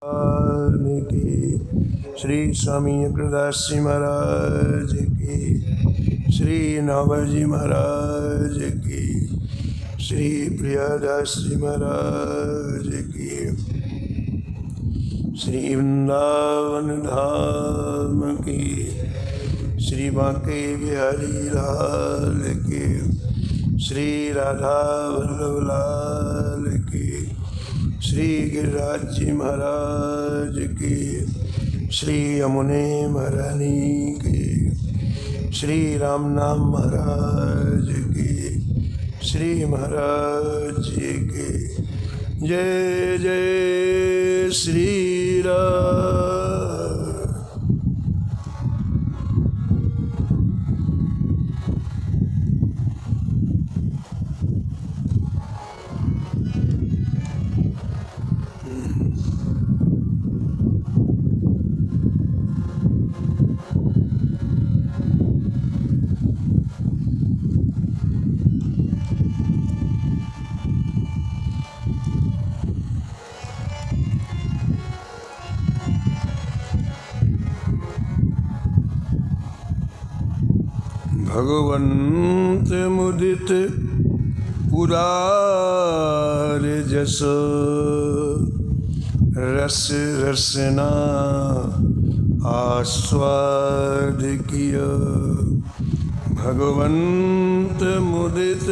की श्री स्वामी अग्रदास जी महाराज की, श्री नाभाजी महाराज की, श्री प्रियादास जी महाराज की, श्री वृंदावन धाम की, श्री बांके बिहारी लाल की, श्री राधा वल्लभ लाल की, श्री गिरिराज जी महाराज की, श्री यमुने महारानी की, श्री राम नाम महाराज की, श्री महाराज जी की। जय जय श्री राम। भगवंत मुदित उदार जस रस रसना आस्वाद किय। भगवंत मुदित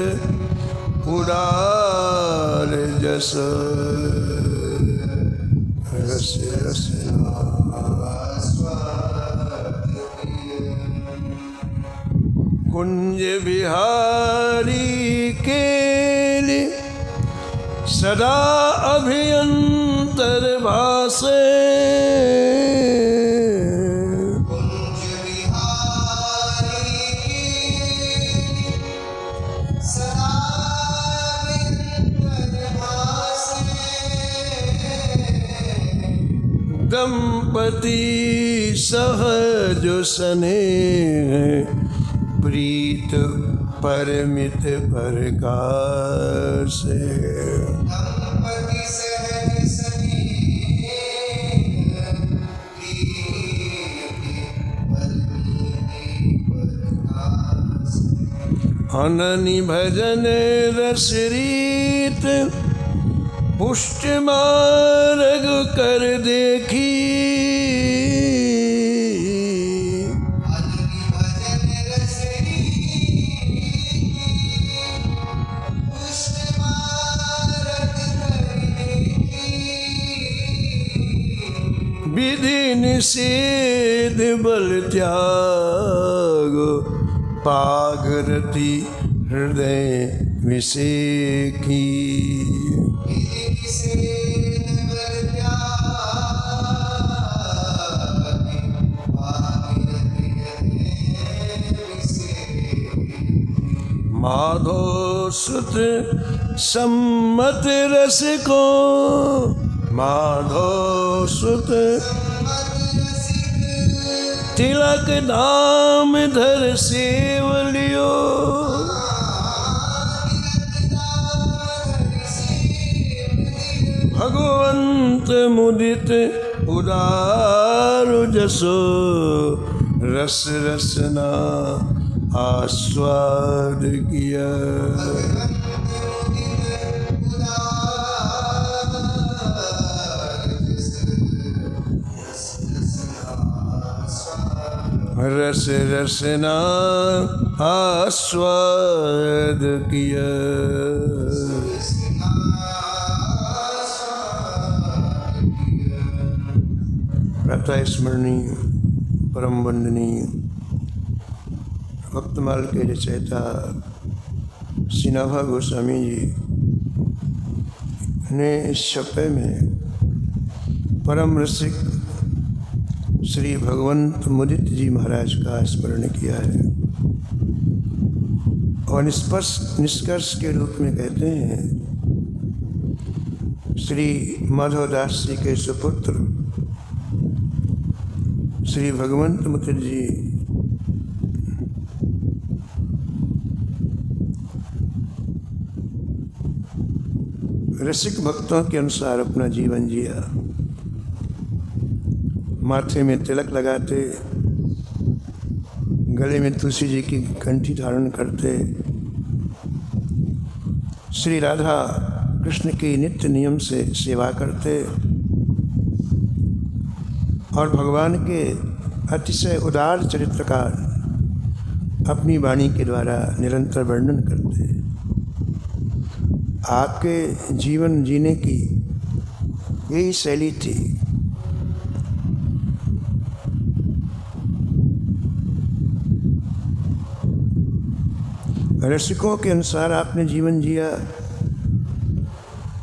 उदार जस रस रसना कुंज बिहारी के लिए सदा अभियंतर भासे। कुंज बिहारी के सदा अभियंतर भासे। दंपति सहज स्नेह प्रीत परमित प्रकाश। दंपति सहज स्नेह प्रीत परमित प्रकाश। अननि भजन रसरीत पुष्ट मार्ग कर देखी। विधि निषेध बल त्याग पागरति हृदय विषेखी। माधो सुत सम्मत रस को माधो सुत तिलक नाम धर सेवलियो। भगवंत मुदित उदार जसो रस रसना आस्वाद किया। रस रसना आस्वाद किया। प्रातः स्मरणीय परम वंदनीय भक्तमाल के रचयिता श्री नाभा गोस्वामी जी ने इस छप्पे में परम रसिक श्री भगवंत मुदित जी महाराज का स्मरण किया है और निष्कर्ष के रूप में कहते हैं श्री माधवदास जी के सुपुत्र श्री भगवंत मुदित जी रसिक भक्तों के अनुसार अपना जीवन जिया। माथे में तिलक लगाते, गले में तुलसी जी की कंठी धारण करते, श्री राधा कृष्ण की नित्य नियम से सेवा करते और भगवान के अतिशय उदार चरित्र का अपनी वाणी के द्वारा निरंतर वर्णन करते। आपके जीवन जीने की यही शैली थी। रसिकों के अनुसार आपने जीवन जिया,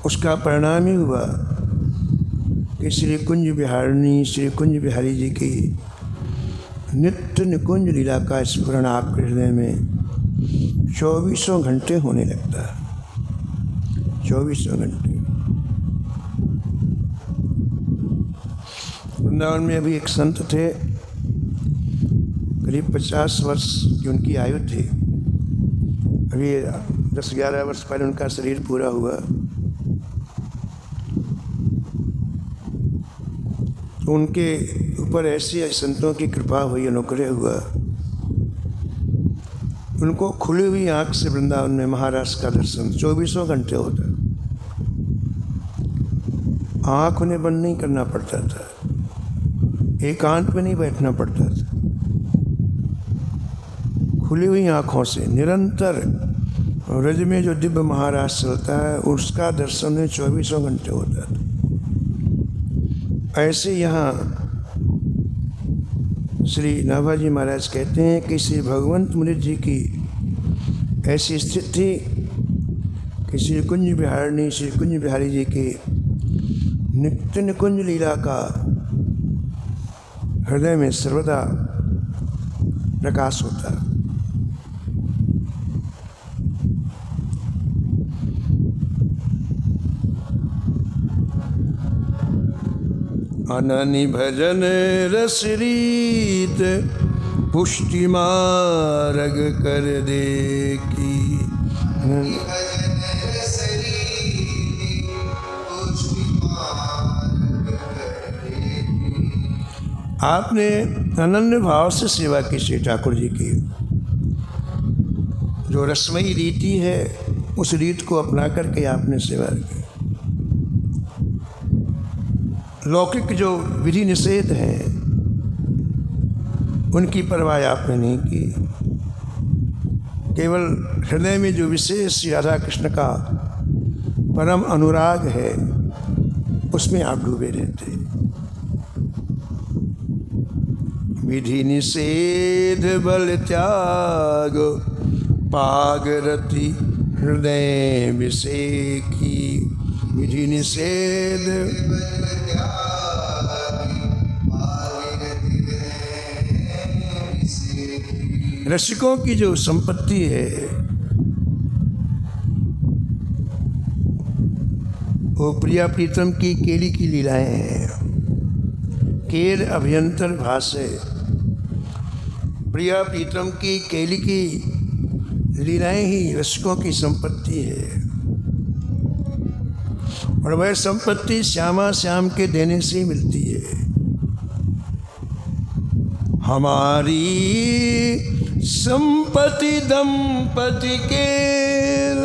उसका परिणाम ही हुआ कि श्री कुंज बिहारिणी श्री कुंज बिहारी जी की नित्य निकुंज लीला का स्मरण आपके हृदय में 24 घंटे होने लगता है। 24 घंटे। वृंदावन में अभी एक संत थे, करीब 50 वर्ष की उनकी आयु थी। अभी 10-11 वर्ष पहले उनका शरीर पूरा हुआ। तो उनके ऊपर ऐसी संतों की कृपा हुई, अनुग्रह हुआ, उनको खुली हुई आंख से वृंदावन में महाराज का दर्शन 24 घंटे होता। आंख उन्हें बंद नहीं करना पड़ता था, एकांत में नहीं बैठना पड़ता था। खुली हुई आँखों से निरंतर व्रज में जो दिव्य महाराज चलता है उसका दर्शन 24 घंटे होता था। ऐसे यहाँ श्री नाभाजी महाराज कहते हैं कि श्री भगवंत मुनित जी की ऐसी स्थिति थी कि श्री कुंज बिहारिणी श्री कुंज बिहारी जी की नित्य निकुंज लीला का हृदय में सर्वदा प्रकाश होता। अननि भजन रस रीत पुष्टि मार्ग कर दे की। आपने अनन्य भाव से सेवा की श्री ठाकुर जी की। जो रसमयी रीति है उस रीत को अपना करके आपने सेवा की। लौकिक जो विधि निषेध हैं उनकी परवाह आपने नहीं की। केवल हृदय में जो विशेष राधा कृष्ण का परम अनुराग है उसमें आप डूबे रहते। विधि निषेध बल त्याग पागरति हृदय विषेकी। विधि निषेध रसिकों की जो संपत्ति है वो प्रिया प्रीतम की केली की लीलाएं हैं। केल अभ्यंतर भाषे प्रिया प्रीतम की केली की लीलाएं ही रसिकों की संपत्ति है। और वह संपत्ति श्यामा श्याम के देने से ही मिलती है। हमारी संपत्ति दंपति केल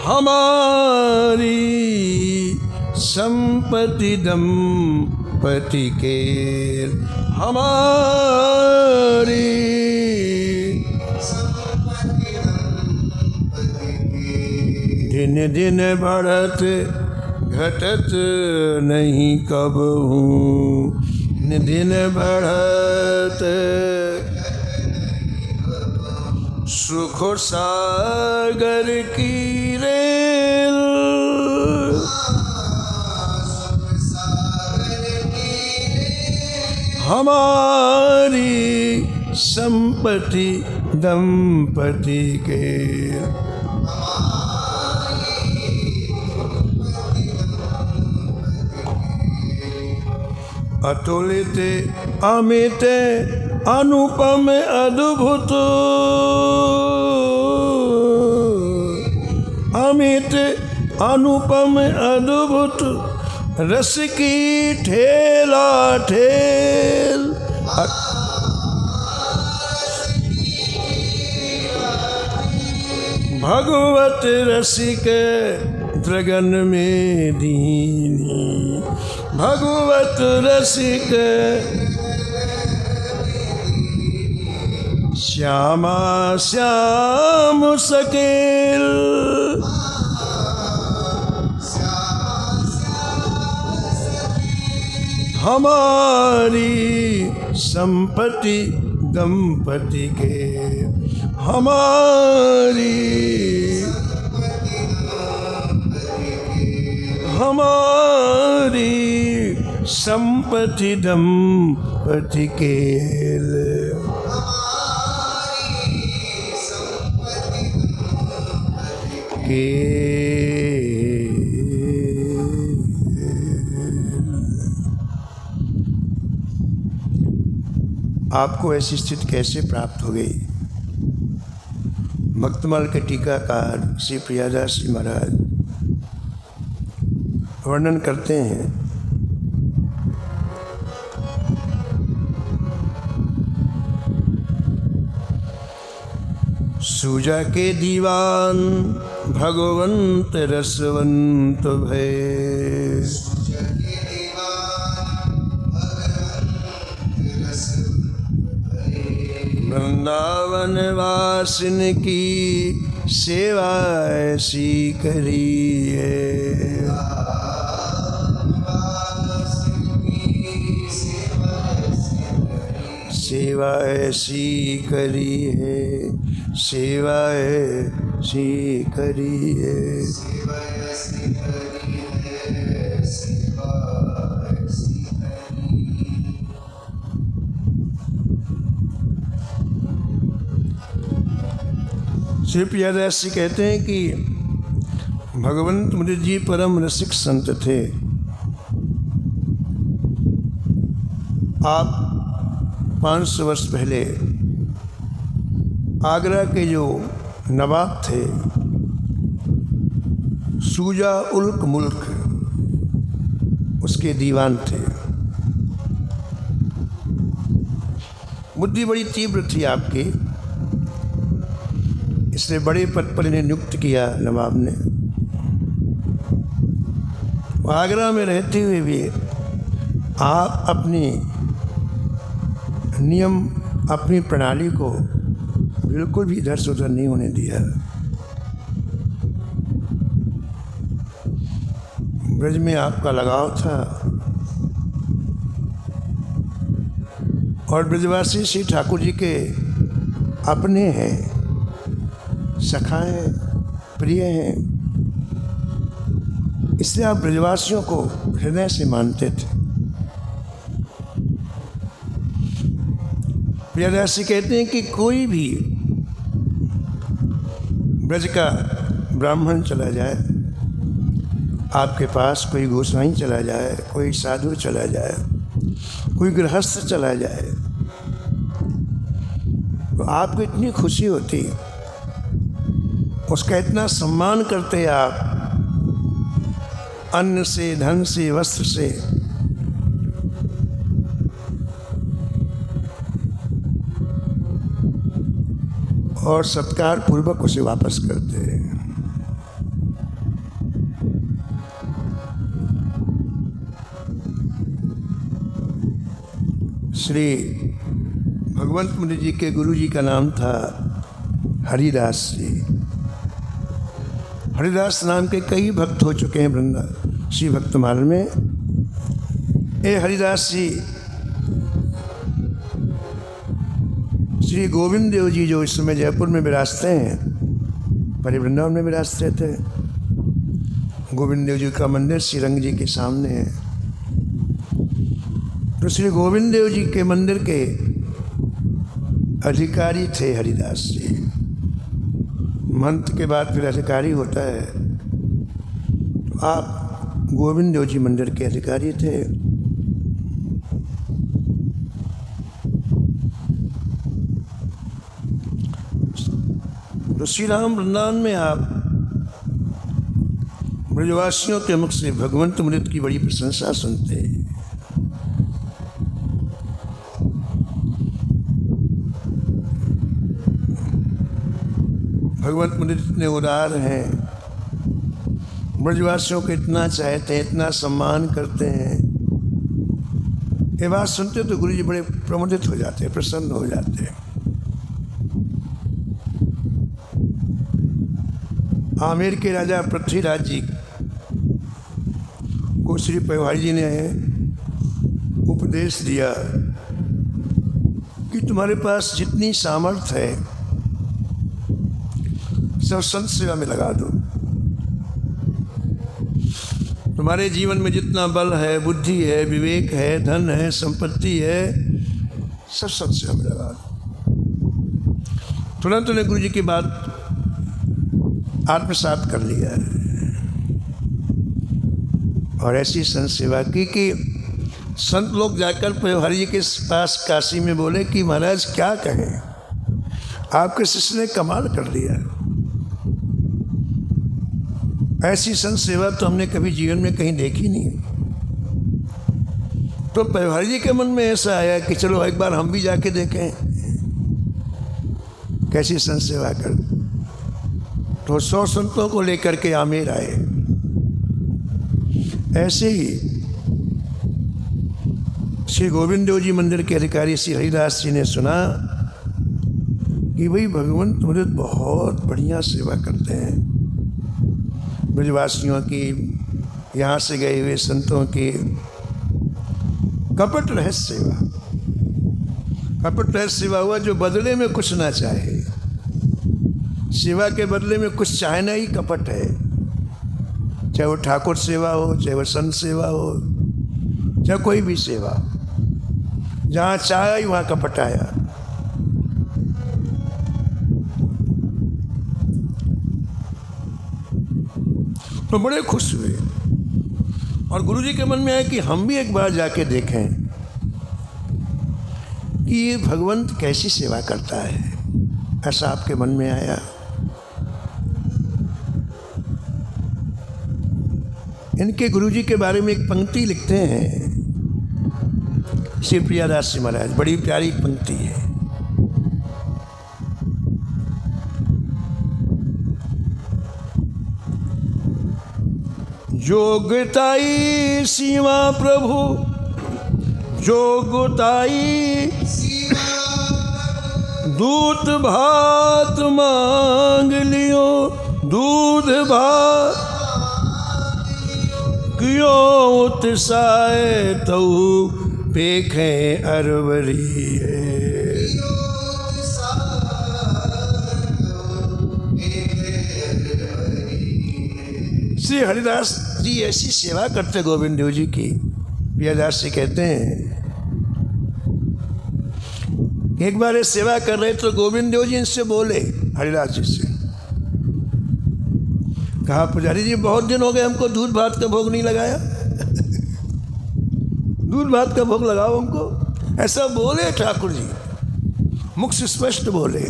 हमारी संपत्ति दंपति केल हमारी दिन दिन बढ़त घटत नहीं कब हूँ। दिन बढ़त सुख सागर की रेल हमारी संपत्ति दंपति के। अतुलित अमित अनुपम अद्भुत अमित अनुपम अद्भुत रस की ठेला ठेल। भगवत रसिक द्रगन में दीनी, भगवत रसिक श्यामा श्याम सकेल। हमारी संपत्ति दंपति के, हमारी संपत्ति दंपति के। आपको ऐसी स्थिति कैसे प्राप्त हो गई? भक्तमाल के टीकाकार श्री प्रियादास जी महाराज वर्णन करते हैं। सूजा के दीवान भगवंत रसवंत भय, वृंदावन वासिन की सेवा ऐसी करी है। सेवा ऐसी करी है, सेवा ऐसी करी है। श्री प्रियादास जी कहते हैं कि भगवंत मुनि जी परम रसिक संत थे। आप 500 वर्ष पहले आगरा के जो नवाब थे सूजा उल्क मुल्क, उसके दीवान थे। बुद्धि बड़ी तीव्र थी आपकी, इसलिए बड़े पद पर इन्हें नियुक्त किया नवाब ने। आगरा में रहते हुए भी आप अपनी नियम, अपनी प्रणाली को बिल्कुल भी इधर से उधर नहीं होने दिया। ब्रज में आपका लगाव था और ब्रजवासी श्री ठाकुर जी के अपने हैं, सखा हैं, प्रिय हैं, इसलिए आप ब्रजवासियों को हृदय से मानते थे। प्रियदासी कहते हैं कि कोई भी ब्रज का ब्राह्मण चला जाए आपके पास, कोई गोसाई चला जाए, कोई साधु चला जाए, कोई गृहस्थ चला जाए, तो आपको इतनी खुशी होती, उसका इतना सम्मान करते आप, अन्न से, धन से, वस्त्र से। और सत्कार पूर्वक उसे वापस करते हैं। श्री भगवंत मुनि जी के गुरु जी का नाम था हरिदास जी। हरिदास नाम के कई भक्त हो चुके हैं वृंदा श्री भक्तमाल में। ये हरिदास जी श्री गोविंद देव जी जो इस समय जयपुर में विराजते हैं, पहले वृंदावन में विराजते थे। गोविंद देव जी का मंदिर श्रीरंग जी के सामने है। तो श्री गोविंद देव जी के मंदिर के अधिकारी थे हरिदास जी। मंत्र के बाद फिर अधिकारी होता है, तो आप गोविंद देव जी मंदिर के अधिकारी थे। तो श्री राम वृंदावन में आप ब्रजवासियों के मुख से भगवंत मृत की बड़ी प्रशंसा सुनते हैं। भगवंत मृत इतने उदार हैं, ब्रजवासियों को इतना चाहते हैं, इतना सम्मान करते हैं। ये बात सुनते तो गुरु जी बड़े प्रमुदित हो जाते हैं, प्रसन्न हो जाते हैं। आमेर के राजा पृथ्वीराज जी को श्री पौवारी जी ने उपदेश दिया कि तुम्हारे पास जितनी सामर्थ्य है सब संत सेवा में लगा दो। तुम्हारे जीवन में जितना बल है, बुद्धि है, विवेक है, धन है, संपत्ति है, सब संत सेवा में लगा दो। तुरंत उन्हें गुरु जी की बात आत्मसात कर लिया और ऐसी संत सेवा की कि संत लोग जाकर पौवारी जी के पास काशी में बोले कि महाराज क्या कहें, आपके शिष्य ने कमाल कर दिया। ऐसी संत सेवा तो हमने कभी जीवन में कहीं देखी नहीं। तो पौवारी जी के मन में ऐसा आया कि चलो एक बार हम भी जाके देखें कैसी संत सेवा कर। तो 100 संतों को लेकर के आमेर आए। ऐसे ही श्री गोविंद देव जी मंदिर के अधिकारी श्री हरिदास जी ने सुना कि भाई भगवंत मृत बहुत बढ़िया सेवा करते हैं। ब्रजवासियों की, यहाँ से गए हुए संतों की कपट रहित सेवा। कपट रहित सेवा हुआ जो बदले में कुछ ना चाहे। सेवा के बदले में कुछ चाहना ही कपट है। चाहे वो ठाकुर सेवा हो, चाहे वो संत सेवा हो, चाहे कोई भी सेवा, जहाँ चाहा ही वहाँ कपट आया। तो बड़े खुश हुए और गुरु जी के मन में आया कि हम भी एक बार जाके देखें कि ये भगवंत कैसी सेवा करता है। ऐसा आपके मन में आया। इनके गुरु जी के बारे में एक पंक्ति लिखते हैं श्री प्रियादास जी महाराज, बड़ी प्यारी पंक्ति है। जोगताई सीमा प्रभु, जोगताई दूध भात मांग लियो, दूध भात क्यों उत्साह तऊ पेखे अरवरी है। श्री हरिदास जी ऐसी सेवा करते गोविंद देव जी की। प्रियादास जी कहते हैं एक बार ये सेवा कर रहे तो गोविंद देव जी इनसे बोले, हरिदास जी से कहा, पुजारी जी बहुत दिन हो गए हमको दूध भात का भोग नहीं लगाया। दूध भात का भोग लगाओ हमको। ऐसा बोले ठाकुर जी, मुख से स्पष्ट बोले।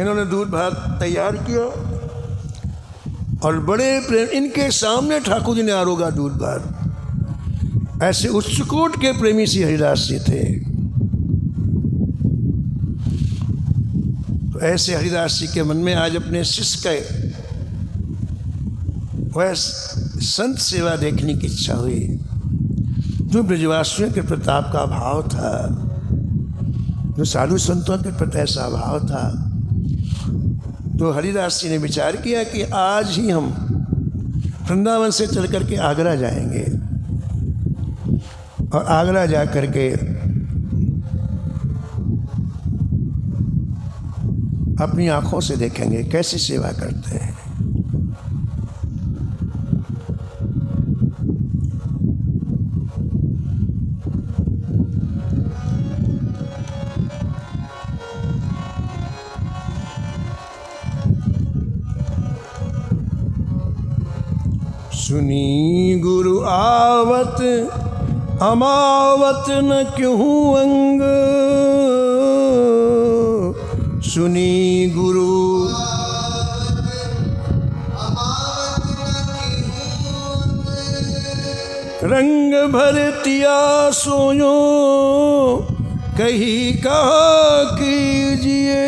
इन्होंने दूध भात तैयार किया और बड़े प्रेम, इनके सामने ठाकुर जी ने आरोगा दूध भात। ऐसे उच्चकोट के प्रेमी श्री हरिदास जी थे। तो ऐसे हरिदास जी के मन में आज अपने शिष्य के वह संत सेवा देखने की इच्छा हुई, जो ब्रजवासियों के प्रताप का भाव था, जो साधु संतों के प्रति ऐसा भाव था। तो हरिदास जी ने विचार किया कि आज ही हम वृंदावन से चल करके आगरा जाएंगे और आगरा जा करके अपनी आँखों से देखेंगे कैसी सेवा करते हैं। सुनी गुरु आवत अमावत न क्यों अंग, सुनी गुरु रंग भरतिया सोयो कहीं कहा कीजिए।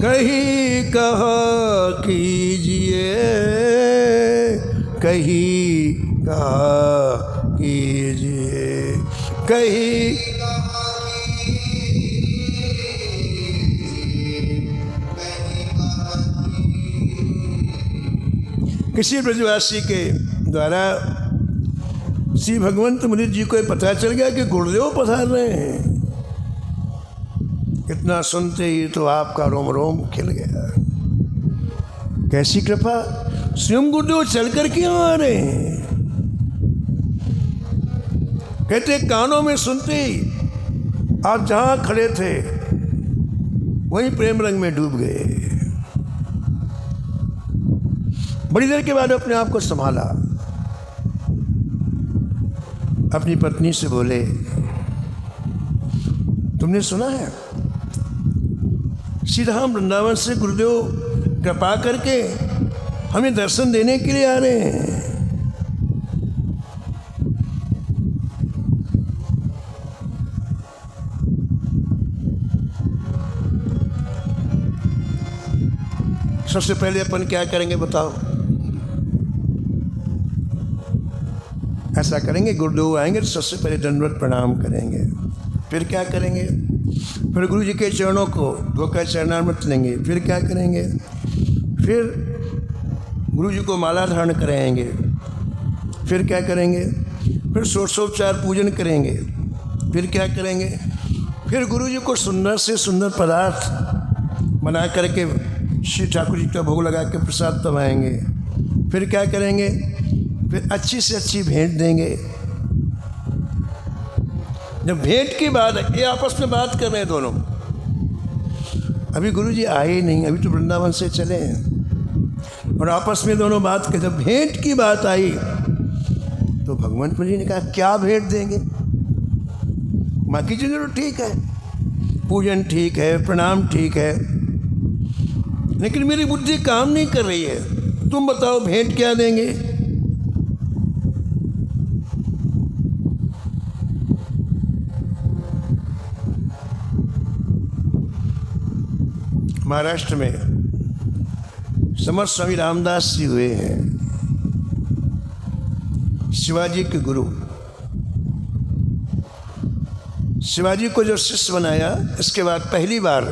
कहीं कहा कीजिए, कहीं कहा कीजिए, कहीं किसी ब्रजवासी के द्वारा श्री भगवंत मुनि जी को पता चल गया कि गुरुदेव पधार रहे हैं। इतना सुनते ही तो आपका रोम रोम खिल गया। कैसी कृपा, स्वयं गुरुदेव चलकर क्यों आ रहे हैं? कहते कानों में सुनते ही आप जहां खड़े थे वहीं प्रेम रंग में डूब गए। बड़ी देर के बाद अपने आप को संभाला, अपनी पत्नी से बोले, तुमने सुना है श्रीधाम वृंदावन से गुरुदेव कृपा करके हमें दर्शन देने के लिए आ रहे हैं। सबसे पहले अपन क्या करेंगे बताओ? ऐसा करेंगे, गुरुदेव आएंगे तो सबसे पहले दंडवत प्रणाम करेंगे। फिर क्या करेंगे? फिर गुरु जी के चरणों को धोकर चरणामृत लेंगे। फिर क्या करेंगे? फिर गुरु जी को माला धारण कराएंगे। फिर क्या करेंगे? फिर षोडशोपचार पूजन करेंगे। फिर क्या करेंगे? फिर गुरु जी को सुंदर से सुंदर पदार्थ बना करके श्री ठाकुर जी का भोग लगा के प्रसाद तबाएंगे। फिर क्या करेंगे? फिर अच्छी से अच्छी भेंट देंगे। जब भेंट की बात, ये आपस में बात कर रहे हैं दोनों, अभी गुरु जी आए ही नहीं, अभी तो वृंदावन से चले हैं, और आपस में दोनों बात कर। जब भेंट की बात आई तो भगवंत जी ने कहा क्या भेंट देंगे? बाकी चीज़ें तो ठीक है, पूजन ठीक है, प्रणाम ठीक है, लेकिन मेरी बुद्धि काम नहीं कर रही है। तुम बताओ भेंट क्या देंगे? महाराष्ट्र में समर्थ स्वामी रामदास जी हुए हैं, शिवाजी के गुरु। शिवाजी को जो शिष्य बनाया, इसके बाद पहली बार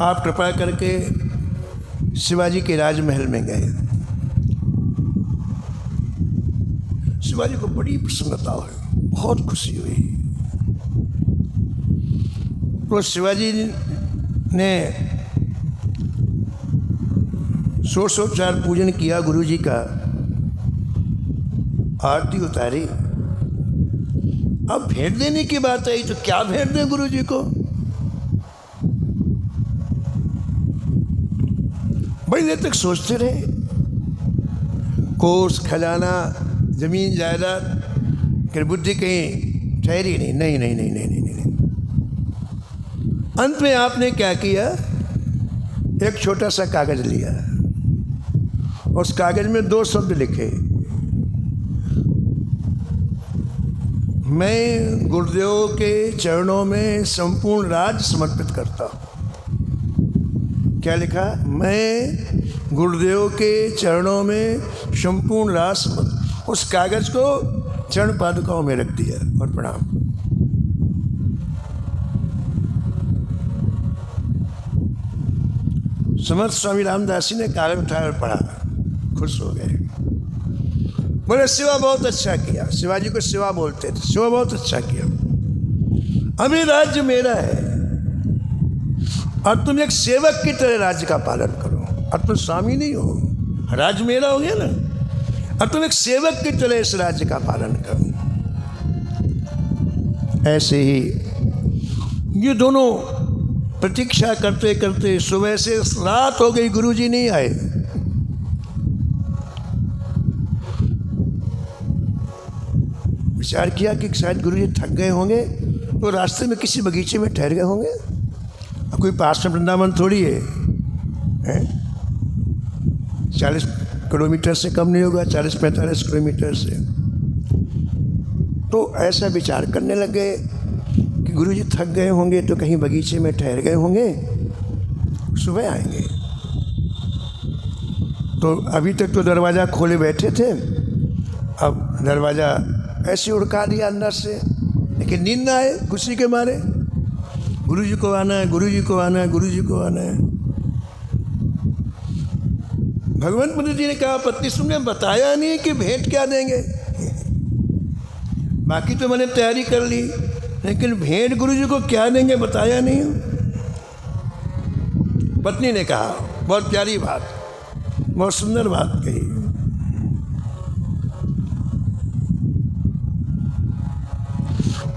आप कृपा करके शिवाजी के राजमहल में गए। शिवाजी को बड़ी प्रसन्नता हुई, बहुत खुशी हुई। तो शिवाजी ने षोडशोपचार पूजन किया, गुरु जी का आरती उतारी। अब भेंट देने की बात आई तो क्या भेंट दें गुरु जी को? बड़ी देर तक सोचते रहे, कोष खजाना जमीन जायदाद कि बुद्धि कहीं ठहरी नहीं। नहीं नहीं नहीं नहीं नहीं नहीं। अंत में आपने क्या किया? एक छोटा सा कागज लिया, उस कागज में 2 शब्द लिखे, मैं गुरुदेव के चरणों में संपूर्ण राज समर्पित करता हूँ। क्या लिखा? मैं गुरुदेव के चरणों में संपूर्ण राज समर्पित। उस कागज को चरण पादुकाओं में रख दिया और प्रणाम। समर्थ स्वामी रामदास जी ने कागज उठाया और पढ़ा, खुश हो गए, बोले शिवा बहुत अच्छा किया। शिवाजी को शिवा बोलते थे। शिवा बहुत अच्छा किया, अभी राज्य मेरा है और तुम एक सेवक की तरह राज्य का पालन करो। अब तुम स्वामी नहीं हो, राज्य मेरा हो गया ना, अब तुम एक सेवक की तरह इस राज्य का पालन करो। ऐसे ही ये दोनों प्रतीक्षा करते करते सुबह से रात हो गई, गुरुजी नहीं आए। विचार किया कि शायद गुरुजी थक गए होंगे, तो रास्ते में किसी बगीचे में ठहर गए होंगे। अब कोई पास में वृंदावन थोड़ी है, 40 किलोमीटर से कम नहीं होगा, 40-45 किलोमीटर से। तो ऐसा विचार करने लगे कि गुरुजी थक गए होंगे तो कहीं बगीचे में ठहर गए होंगे, सुबह आएंगे। तो अभी तक तो दरवाज़ा खोले बैठे थे, अब दरवाज़ा ऐसे उड़का दिया अंदर से, लेकिन नींद ना आए खुशी के मारे। गुरुजी को आना है, गुरुजी को आना है, गुरुजी को आना है। भगवंत मुनि जी ने कहा, पत्नी तुमने बताया नहीं कि भेंट क्या देंगे। बाकी तो मैंने तैयारी कर ली, लेकिन भेंट गुरुजी को क्या देंगे बताया नहीं। पत्नी ने कहा, बहुत प्यारी बात, बहुत सुंदर बात कही।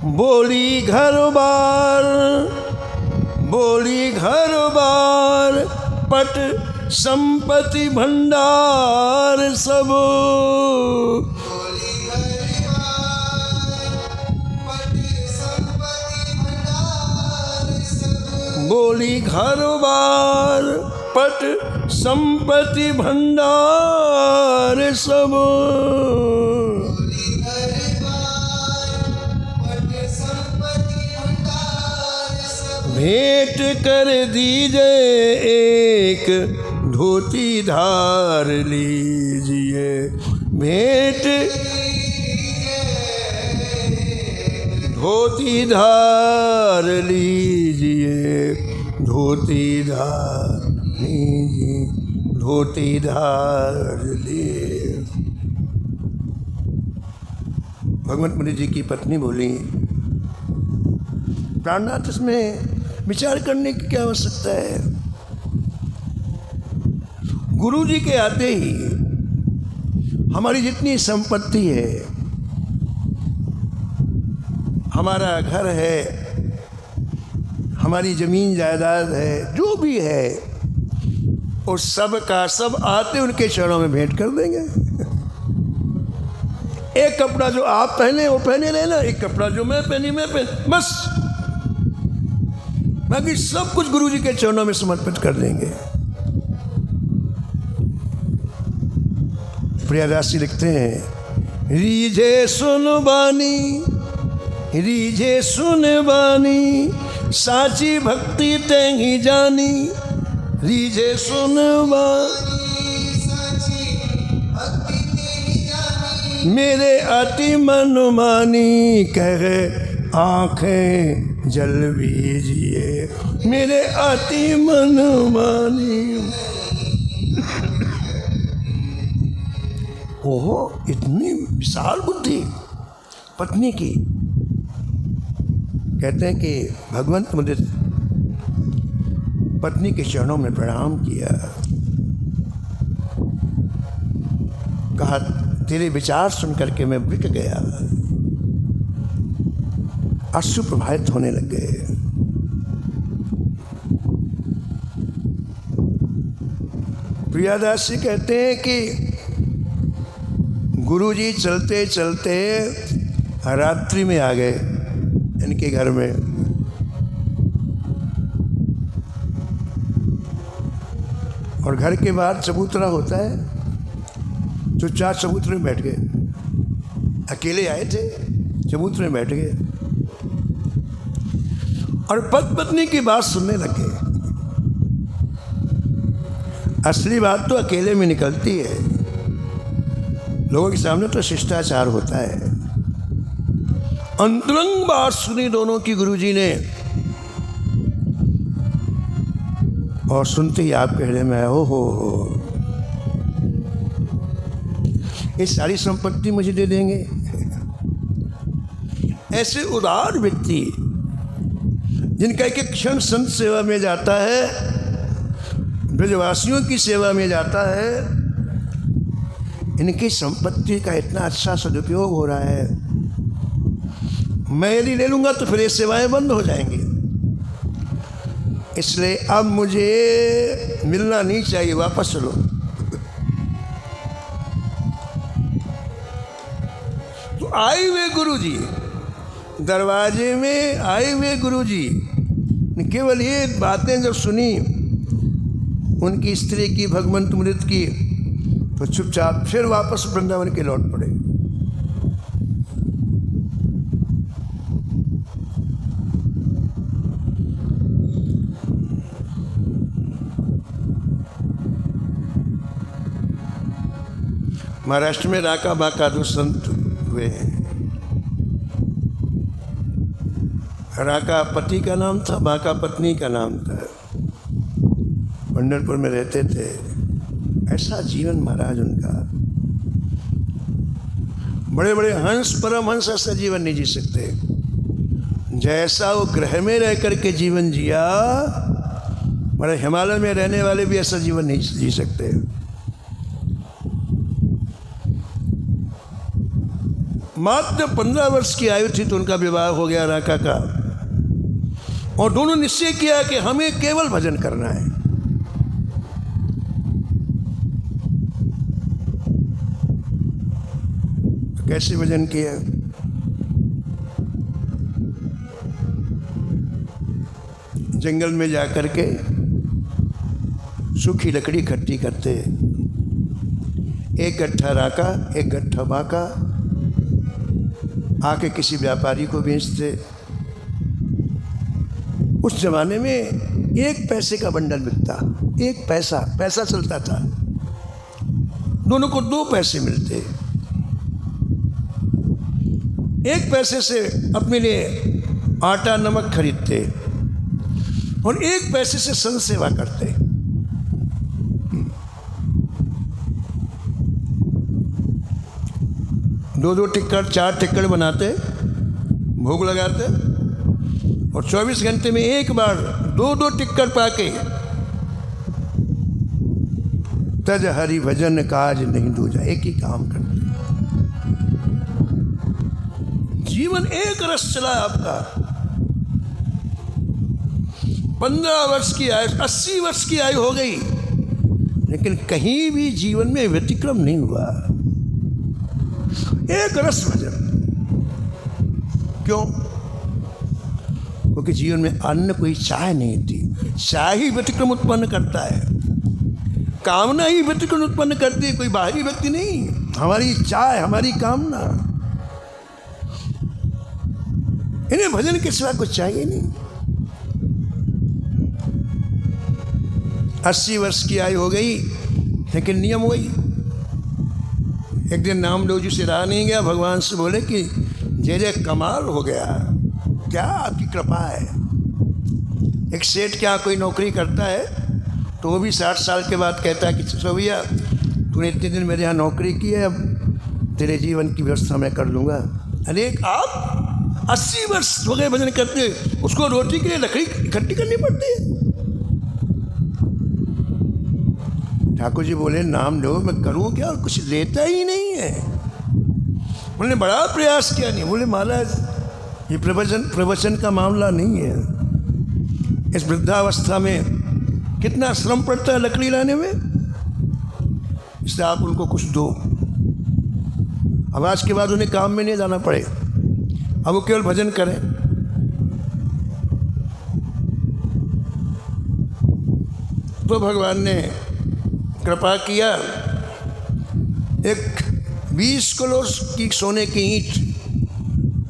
बोली घर बार, बोली घर बार, पट संपत्ति भंडार सब। बोली हरिवार पट संपत्ति भंडार सब। बोली घर बार, पट संपत्ति भंडार सब। बोली हरिवार पट संपत्ति भंडार सब। भेंट कर दीजिए एक धोती धार लीजिए, भेंट धोती धार लीजिए, धोती धार लीजिए, धोती धार लीजिए। भगवंत मुनि जी की पत्नी बोली, प्राणनाथ इसमें विचार करने की क्या आवश्यकता है। गुरु जी के आते ही हमारी जितनी संपत्ति है, हमारा घर है, हमारी जमीन जायदाद है, जो भी है, उस सब का सब आते उनके चरणों में भेंट कर देंगे। एक कपड़ा जो आप पहने वो पहने लेना, एक कपड़ा जो मैं पहनी मैं पहन, बस। बाकी सब कुछ गुरु जी के चरणों में समर्पित कर देंगे। प्रियदास जी लिखते हैं, रीझे सुन बानी, रीझे सुन बानी, साची भक्ति तेहि जानी, रीझे सुन बानी, साची भक्ति तेहि जानी। मेरे अति मन मानी, कहे आंखें जल बीजिए, मेरे अति मन मानी। ओहो, इतनी विशाल बुद्धि पत्नी की। कहते हैं कि भगवंत मुझे पत्नी के चरणों में प्रणाम किया, कहा तेरे विचार सुन करके मैं बिक गया। अश्रु प्रभावित होने लग गए। प्रियादास जी कहते हैं कि गुरुजी चलते चलते रात्रि में आ गए इनके घर में। और घर के बाहर चबूतरा होता है, तो 4 चबूतरे में बैठ गए। अकेले आए थे, चबूतरे में बैठ गए और पत्नी की बात सुनने लगे। असली बात तो अकेले में निकलती है, लोगों के सामने तो शिष्टाचार होता है। अंतरंग बात सुनी दोनों की गुरुजी ने, और सुनते ही आपके हृदय में आया, हो ये सारी संपत्ति मुझे दे देंगे। ऐसे उदार व्यक्ति जिनका एक क्षण संत सेवा में जाता है, ब्रजवासियों की सेवा में जाता है, इनकी संपत्ति का इतना अच्छा सदुपयोग हो रहा है। मैं यदि ले लूँगा तो फिर ये सेवाएं बंद हो जाएंगी, इसलिए अब मुझे मिलना नहीं चाहिए, वापस चलो। तो आए हुए गुरु जी दरवाजे में आए हुए गुरुजी ने केवल ये बातें जब सुनी उनकी स्त्री की, भगवंत मृत की, तो चुपचाप फिर वापस वृंदावन के लौट पड़े। महाराष्ट्र में राका बाका दो संत हुए हैं। राका पति का नाम था, बाका पत्नी का नाम था। पंढरपुर में रहते थे। ऐसा जीवन महाराज उनका। बड़े बड़े हंस, परमहंस ऐसा जीवन नहीं जी सकते जैसा वो ग्रह में रह करके जीवन जिया। बड़े हिमालय में रहने वाले भी ऐसा जीवन नहीं जी सकते। मात्र 15 वर्ष की आयु थी तो उनका विवाह हो गया राका का, और दोनों निश्चय किया कि हमें केवल भजन करना है। तो कैसे भजन किया? जंगल में जाकर के सूखी लकड़ी इकट्ठी करते, एक गट्ठा राका, एक गट्ठा बाका, आके किसी व्यापारी को बेचते। उस जमाने में 1 पैसे का बंडल बिकता, 1 पैसा चलता था। दोनों को 2 पैसे मिलते। 1 पैसे से अपने लिए आटा नमक खरीदते और 1 पैसे से संत सेवा करते। दो टिक्कड़, 4 टिक्कड़ बनाते, भोग लगाते, और 24 घंटे में एक बार 2 टिक्कड़ पाके तज हरि भजन काज नहीं दूजा, एक ही काम करते। जीवन एक रस चला आपका। 15 वर्ष की आयु, 80 वर्ष की आयु हो गई, लेकिन कहीं भी जीवन में व्यतिक्रम नहीं हुआ। एक रस भजन। क्यों? क्योंकि जीवन में अन्य कोई चाह नहीं थी। चाह ही व्यतिक्रम उत्पन्न करता है, कामना ही व्यतिक्रम उत्पन्न करती है, कोई बाहरी व्यक्ति नहीं। हमारी चाह, हमारी कामना, इन्हें भजन के सिवा कुछ चाहिए नहीं। 80 वर्ष की आयु हो गई, लेकिन नियम वही। एक दिन नामदेव जी से रहा नहीं गया, भगवान से बोले कि जय कमाल हो गया, क्या आपकी कृपा है। एक सेठ क्या कोई नौकरी करता है तो वो भी 60 साल के बाद कहता है कि चलो भैया तूने इतने दिन मेरे यहाँ नौकरी की है, अब तेरे जीवन की व्यवस्था मैं कर लूँगा। अरे आप 80 वर्ष हो गए भजन करते, उसको रोटी के लिए लकड़ी इकट्ठी करनी पड़ती है। ठाकुर जी बोले नाम लो, मैं करूँ क्या, और कुछ लेता ही नहीं है। उन्होंने बड़ा प्रयास किया, नहीं। बोले महाराज ये प्रवचन का मामला नहीं है। इस वृद्धावस्था में कितना श्रम पड़ता है लकड़ी लाने में, इसलिए आप उनको कुछ दो। अब आज के बाद उन्हें काम में नहीं जाना पड़े, अब वो केवल भजन करें। तो भगवान ने कृपा किया। एक 20 किलो की सोने की ईंट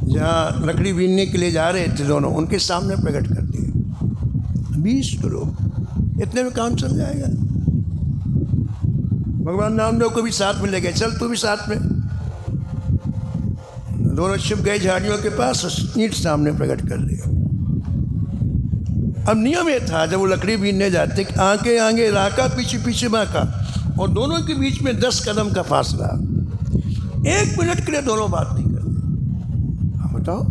जहाँ लकड़ी बीनने के लिए जा रहे थे दोनों, उनके सामने प्रकट कर दिए। 20 किलो, इतने में काम चल जाएगा। भगवान नामदेव को भी साथ में ले गए, चल तू भी साथ में। दोनों छिप गए झाड़ियों के पास, ईंट सामने प्रकट कर दिया। अब नियम ये था, जब वो लकड़ी बीनने जाते कि आगे आगे राका, पीछे पीछे बाका, और दोनों के बीच में 10 कदम का फासला। 1 मिनट के लिए दोनों बात नहीं करते। आप बताओ,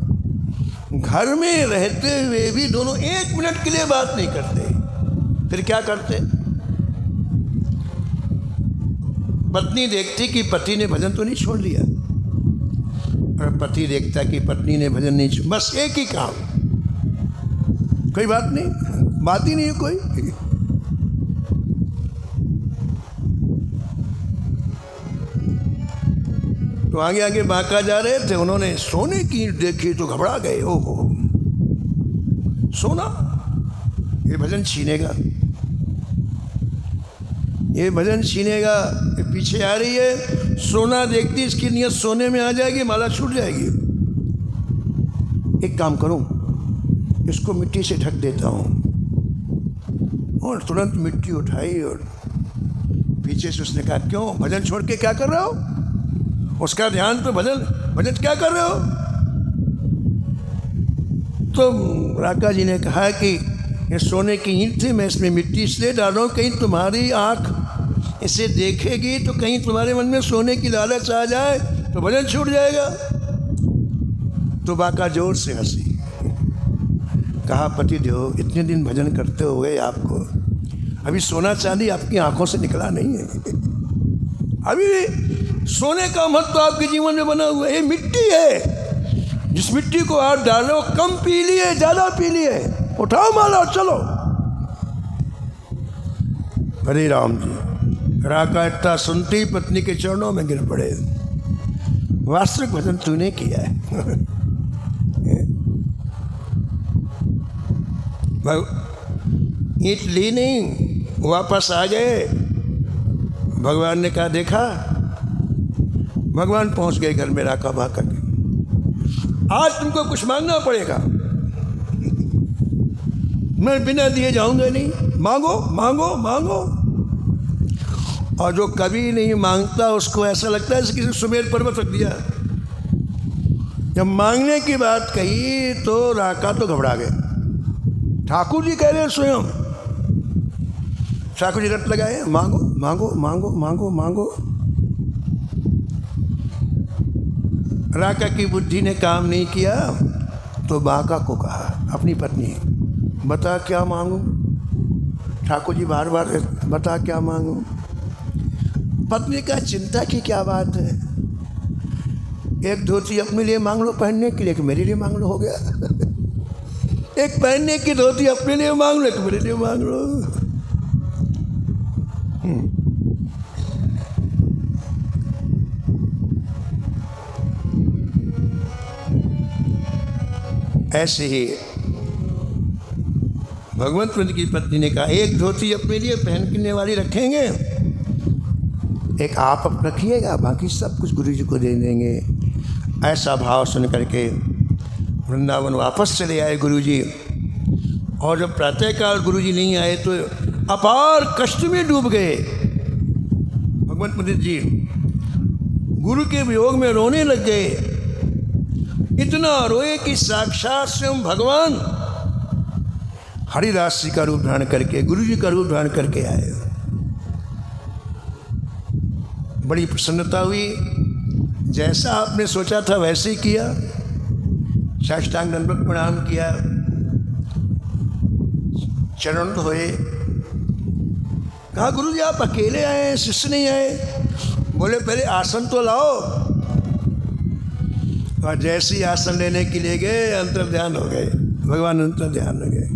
घर में रहते हुए भी दोनों 1 मिनट के लिए बात नहीं करते। फिर क्या करते? पत्नी देखती कि पति ने भजन तो नहीं छोड़ लिया, और पति देखता कि पत्नी ने भजन नहीं छोड़, बस एक ही काम, कोई बात नहीं, बात ही नहीं है कोई। तो आगे आगे बांका जा रहे थे, उन्होंने सोने की ईंट देखी तो घबरा गए। ओहो, सोना, ये भजन छीनेगा, ये भजन छीनेगा। ये पीछे आ रही है, सोना देखती इसकी नियत सोने में आ जाएगी, माला छूट जाएगी। एक काम करूं, इसको मिट्टी से ढक देता हूं। और तुरंत मिट्टी उठाई और पीछे से उसने कहा, क्यों भजन छोड़ के क्या कर रहे हो? उसका ध्यान तो भजन क्या कर रहे हो? तो राका जी ने कहा कि ये सोने की ईंट थी, मैं इसमें मिट्टी इसलिए डाल रहा हूँ कहीं तुम्हारी आँख इसे देखेगी तो कहीं तुम्हारे मन में सोने की लालच आ जाए तो भजन छूट जाएगा। तो बाका जोर से हंसी, कहा, पति देव, इतने दिन भजन करते हुए आपको अभी सोना चांदी आपकी आंखों से निकला नहीं है। अभी सोने का महत्व आपके जीवन में बना हुआ है। ये मिट्टी है, जिस मिट्टी को आप डालो, कम पी लिए ज़्यादा पी लिए, उठाओ माला चलो। हरे राम जी। राका इतना सुनते ही पत्नी के चरणों में गिर पड़े। वास्तविक भजन तूने किया है। ईंट ली नहीं, वापस आ गए। भगवान ने कहा, देखा, भगवान पहुंच गए घर में राका बाका के। आज तुमको कुछ मांगना पड़ेगा, मैं बिना दिए जाऊंगा नहीं, मांगो मांगो मांगो। और जो कभी नहीं मांगता उसको ऐसा लगता है जैसे किसी सुमेर पर्वत रख दिया। जब मांगने की बात कही तो राका तो घबरा गए। ठाकुर जी कह रहे हैं स्वयं, ठाकुर जी रट लगाए, मांगो मांगो मांगो मांगो मांगो। राका की बुद्धि ने काम नहीं किया तो बाका को कहा, अपनी पत्नी, बता क्या मांगू? ठाकुर जी बार बार, बता क्या मांगू? पत्नी का चिंता की क्या बात है, एक धोती अपने लिए मांग लो पहनने के लिए, एक मेरे लिए मांग लो, हो गया। एक पहनने की धोती अपने लिए मांग लो, एक मेरे लिए मांग लो। ऐसे ही भगवंत की पत्नी ने कहा, एक धोती अपने लिए पहनने वाली रखेंगे, एक आप रखिएगा, बाकी सब कुछ गुरु जी को दे देंगे। ऐसा भाव सुन करके वृंदावन वापस चले आए गुरु जी। और जब प्रातःकाल गुरु जी नहीं आए तो अपार कष्ट में डूब गए भगवंत पंडित जी। गुरु के वियोग में रोने लग गए, इतना रोए कि साक्षात स्वयं भगवान हरिदास जी का रूप धारण करके, गुरु जी का रूप धारण करके आए। बड़ी प्रसन्नता हुई, जैसा आपने सोचा था वैसे ही किया। साष्टांग दंडवत प्रणाम किया, चरण धोए। कहा, गुरु जी आप अकेले आए, शिष्य नहीं आए? बोले, पहले आसन तो लाओ। और जैसे ही आसन लेने के लिए गए, अंतर ध्यान हो गए, भगवान अंतर ध्यान हो गए।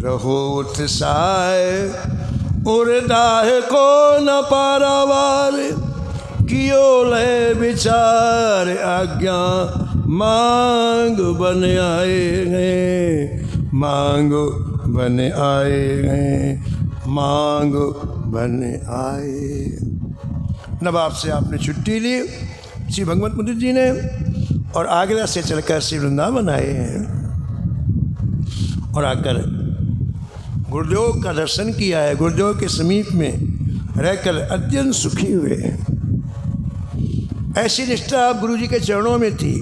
रहो उत्साह उर्दाह को न पारावार, कियो ले विचार आज्ञा मांग बन आए हैं, मांग बन आए हैं, मांग बन आए। नवाब से आपने छुट्टी ली श्री भगवंत पंडित जी ने, और आगरा से चलकर श्री वृंदावन आए हैं। और आकर गुरुदेव का दर्शन किया है, गुरुदेव के समीप में रहकर अत्यंत सुखी हुए हैं। ऐसी निष्ठा आप गुरु जी के चरणों में थी,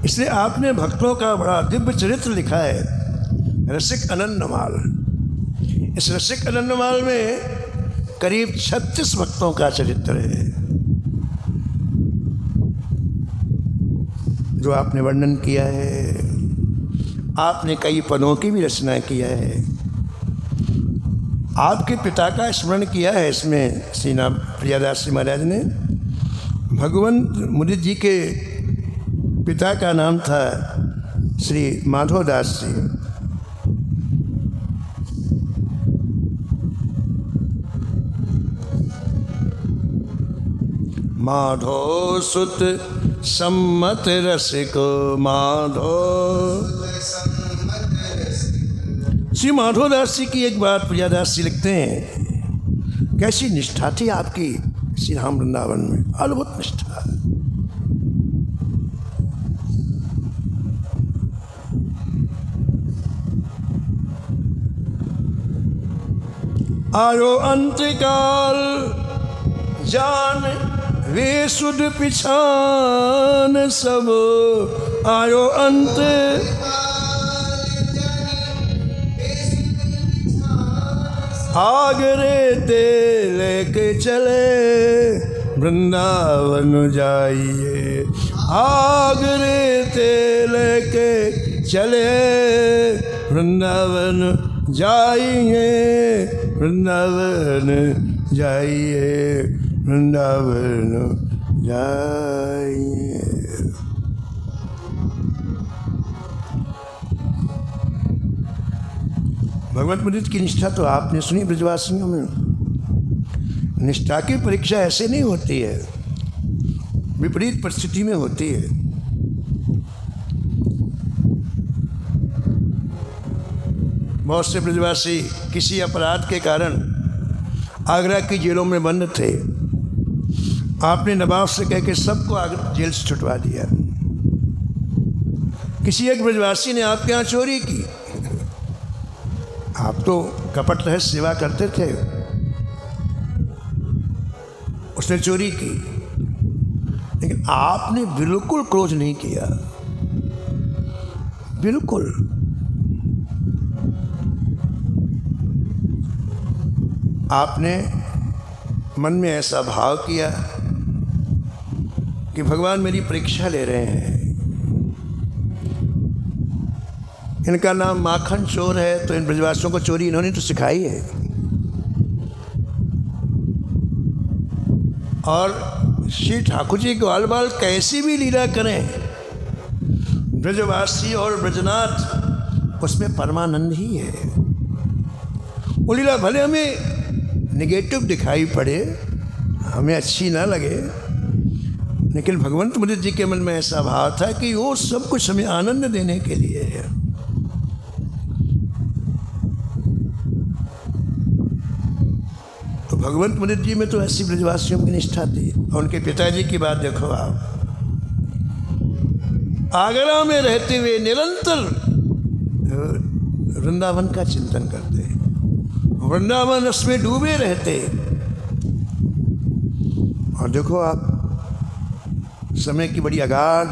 इसलिए आपने भक्तों का बड़ा दिव्य चरित्र लिखा है, रसिक अनन्नमाल। इस रसिक अनन्नमाल में करीब 36 भक्तों का चरित्र है जो आपने वर्णन किया है। आपने कई पदों की भी रचना किया है, आपके पिता का स्मरण किया है इसमें। श्री प्रियादास जी महाराज ने भगवंत मुदित जी के पिता का नाम था श्री माधोदास जी। माधो सुत सम्मत रसिको माधो। श्री माधोदास जी की एक बात प्रियादास जी लिखते हैं, कैसी निष्ठा थी आपकी श्री राम वृंदावन में, अद्भुत निष्ठा। आयो अंतकाल जान वे सुध पिछान सब, आयो अंत आगरे ते लेके चले वृंदावन जाइए, आगरे ते लेके चले वृंदावन जाइए, वृंदावन जाइए, वृंदावन जाइए। भगवत मुदित की निष्ठा तो आपने सुनी ब्रजवासियों में। निष्ठा की परीक्षा ऐसे नहीं होती है, विपरीत परिस्थिति में होती है। बहुत से ब्रजवासी किसी अपराध के कारण आगरा की जेलों में बंद थे। आपने नवाब से कह के सबको जेल से छुटवा दिया। किसी एक ब्रजवासी ने आपके यहाँ चोरी की, आप तो कपट रहित सेवा करते थे, उसने चोरी की, लेकिन आपने बिल्कुल क्रोध नहीं किया, बिल्कुल। आपने मन में ऐसा भाव किया कि भगवान मेरी परीक्षा ले रहे हैं, इनका नाम माखन चोर है, तो इन ब्रजवासियों को चोरी इन्होंने तो सिखाई है। और श्री ठाकुर जी ग्वाल बाल कैसी भी लीला करें, ब्रजवासी और ब्रजनाथ उसमें परमानंद ही है। वो लीला भले हमें नेगेटिव दिखाई पड़े, हमें अच्छी ना लगे, लेकिन भगवंत मुदित जी के मन में ऐसा भाव था कि वो सब कुछ हमें आनंद देने के लिए है। तो भगवंत मुदित जी में तो ऐसी ब्रजवासियों की निष्ठा थी। और उनके पिताजी की बात देखो आप, आगरा में रहते हुए निरंतर वृंदावन का चिंतन करते, वृंदावन उसमें डूबे रहते। और देखो आप, समय की बड़ी अगाध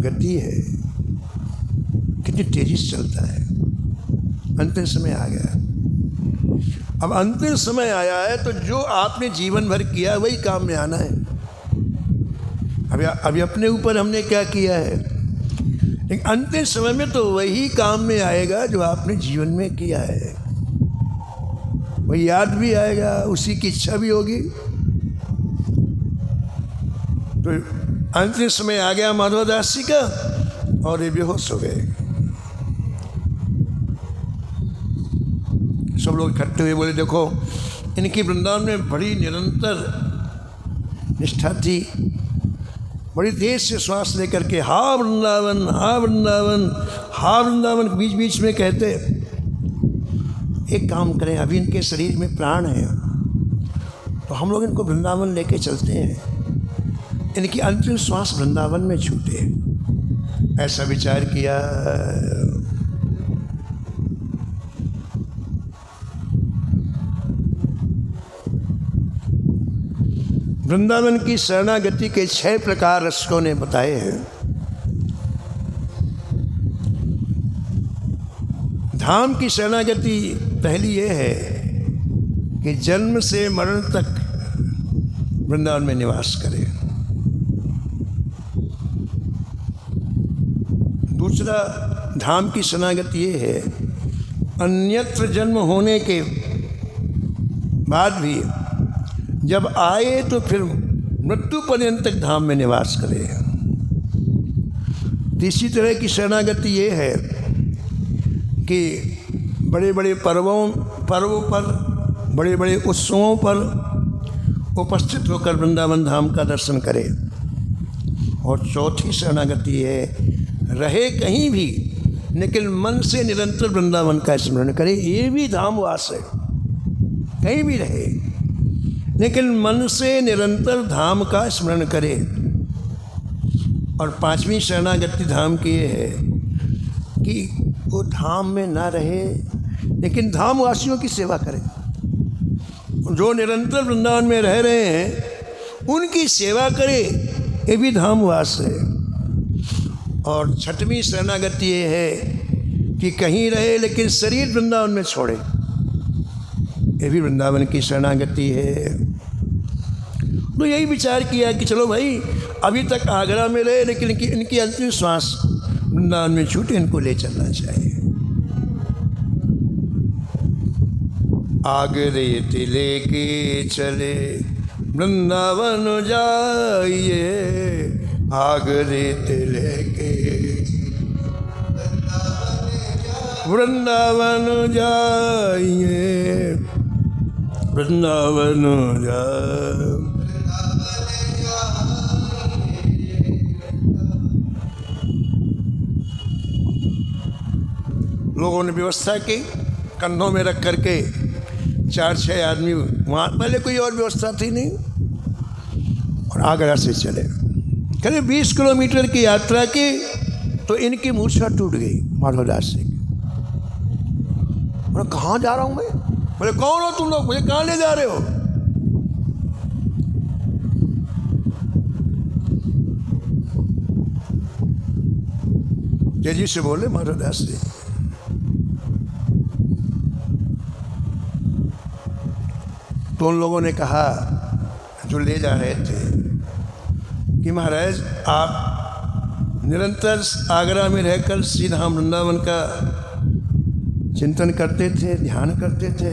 गति है, कितनी तेजी से चलता है। अंतिम समय आ गया। अब अंतिम समय आया है तो जो आपने जीवन भर किया वही काम में आना है। अभी अपने ऊपर हमने क्या किया है, लेकिन अंतिम समय में तो वही काम में आएगा जो आपने जीवन में किया है। वही याद भी आएगा, उसी की इच्छा भी होगी। तो अंतिम समय आ गया माधवदास जी का, और ये बेहोश हो गए। सब लोग इकट्ठे हुए, बोले देखो इनकी वृंदावन में बड़ी निरंतर निष्ठा थी, बड़ी तेज से श्वास लेकर के हा वृंदावन, हा वृंदावन, हा वृंदावन बीच बीच में कहते। एक काम करें, अभी इनके शरीर में प्राण है, तो हम लोग इनको वृंदावन लेके चलते हैं, इनकी अंतिम श्वास वृंदावन में छूटे। ऐसा विचार किया। वृंदावन की शरणागति के 6 प्रकार रसिकों ने बताए हैं। धाम की शरणागति पहली ये है कि जन्म से मरण तक वृंदावन में निवास करे। दूसरा धाम की शरणागति ये है, अन्यत्र जन्म होने के बाद भी जब आए तो फिर मृत्यु पर्यंत तक धाम में निवास करे। तीसरी तरह की शरणागति ये है कि बड़े बड़े पर्वों पर, बड़े बड़े उत्सवों पर उपस्थित होकर वृंदावन धाम का दर्शन करे। और चौथी शरणागति है, रहे कहीं भी लेकिन मन से निरंतर वृंदावन का स्मरण करे। ये भी धामवास है, कहीं भी रहे लेकिन मन से निरंतर धाम का स्मरण करे। और पांचवी शरणागति धाम की ये है कि वो धाम में ना रहे लेकिन धामवासियों की सेवा करे। जो निरंतर वृंदावन में रह रहे हैं उनकी सेवा करे, ये भी धामवास है। और छठवीं शरणागति ये है कि कहीं रहे लेकिन शरीर वृंदावन में छोड़े, ये भी वृंदावन की शरणागति है। तो यही विचार किया कि चलो भाई, अभी तक आगरा में रहे लेकिन इनकी अंतिम श्वास वृंदावन में छूटे, इनको ले चलना चाहिए। आगरे ते लेके चले वृंदावन जाइए, आगरे ते लेके वृंदावन जाइए, वृंदावन जाइए। लोगों ने व्यवस्था की, कंधों में रख करके 4-6 आदमी, वहाँ पहले कोई और व्यवस्था थी नहीं, और आगरा से चले। करीब 20 किलोमीटर की यात्रा की तो इनकी मूर्छा टूट गई माधवदास सिंह। बोले कहाँ जा रहा हूँ मैं? बोले कौन हो तुम लोग, मुझे कहाँ ले जा रहे हो? तेजी से बोले माधवदास सिंह। तो उन लोगों ने कहा जो ले जा रहे थे कि महाराज आप निरंतर आगरा में रहकर सीधा हम वृंदावन का चिंतन करते थे, ध्यान करते थे,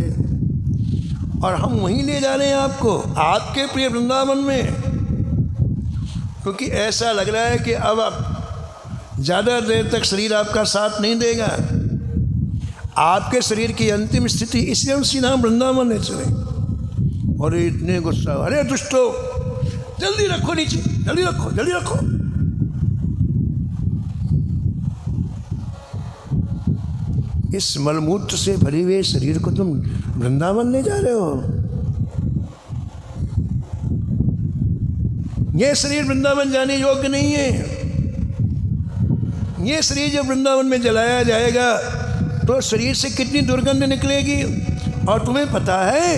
और हम वहीं ले जा रहे हैं आपको, आपके प्रिय वृंदावन में। क्योंकि ऐसा लग रहा है कि अब आप ज़्यादा देर तक शरीर आपका साथ नहीं देगा, आपके शरीर की अंतिम स्थिति, इसलिए हम सीधा वृंदावन ले चले। और इतने गुस्सा, अरे दुष्टो जल्दी रखो नीचे, जल्दी रखो, जल्दी रखो। इस मलमूत्र से भरे हुए शरीर को तुम वृंदावन ले जा रहे हो? यह शरीर वृंदावन जाने योग्य नहीं है। यह शरीर जब वृंदावन में जलाया जाएगा तो शरीर से कितनी दुर्गंध निकलेगी। और तुम्हें पता है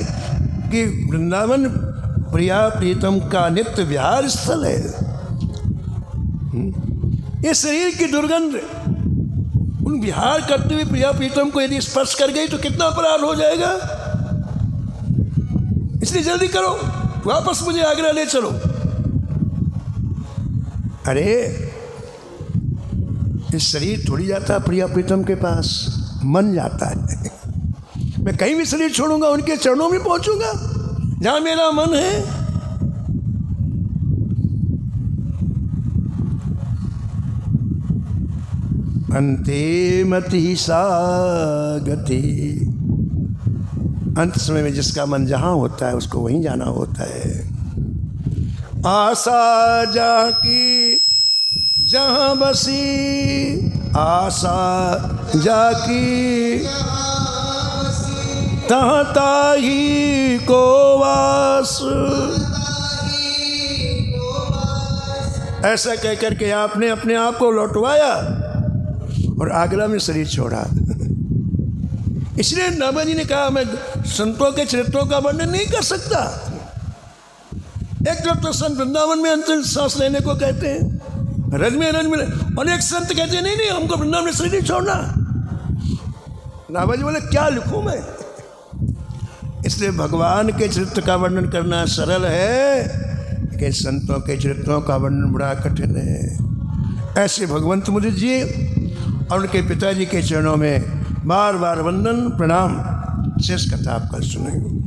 कि वृंदावन प्रिया प्रीतम का नित्य विहार स्थल है। इस शरीर की दुर्गंध उन विहार करते हुए प्रिया प्रीतम को यदि स्पर्श कर गई तो कितना अपराध हो जाएगा। इसलिए जल्दी करो, वापस मुझे आगरा ले चलो। अरे इस शरीर थोड़ी जाता प्रिया प्रीतम के पास, मन जाता है। मैं कहीं भी शरीर छोड़ूंगा उनके चरणों में पहुंचूंगा जहां मेरा मन है। अंते मति सा गति, अंत समय में जिसका मन जहां होता है उसको वहीं जाना होता है। आशा जाकी जहां बसी, आशा जाकी तहाँ ताही को वास। ऐसा कह करके आपने अपने आप को लौटवाया और आगरा में शरीर छोड़ा। इसलिए नाभाजी ने कहा मैं संतों के चरित्रों का वर्णन नहीं कर सकता। एक तरफ तो संत वृंदावन में अंतिम सांस लेने को कहते हैं, रज में, और एक संत कहते हैं नहीं हमको वृंदावन में शरीर छोड़ना। नाभाजी बोले क्या लिखूं मैं? इसलिए भगवान के चरित्र का वर्णन करना सरल है, लेकिन संतों के चरित्रों का वर्णन बड़ा कठिन है। ऐसे भगवंत मुझे जी और उनके पिताजी के चरणों में बार बार वंदन प्रणाम। शेष कथा आप कल सुनेंगे।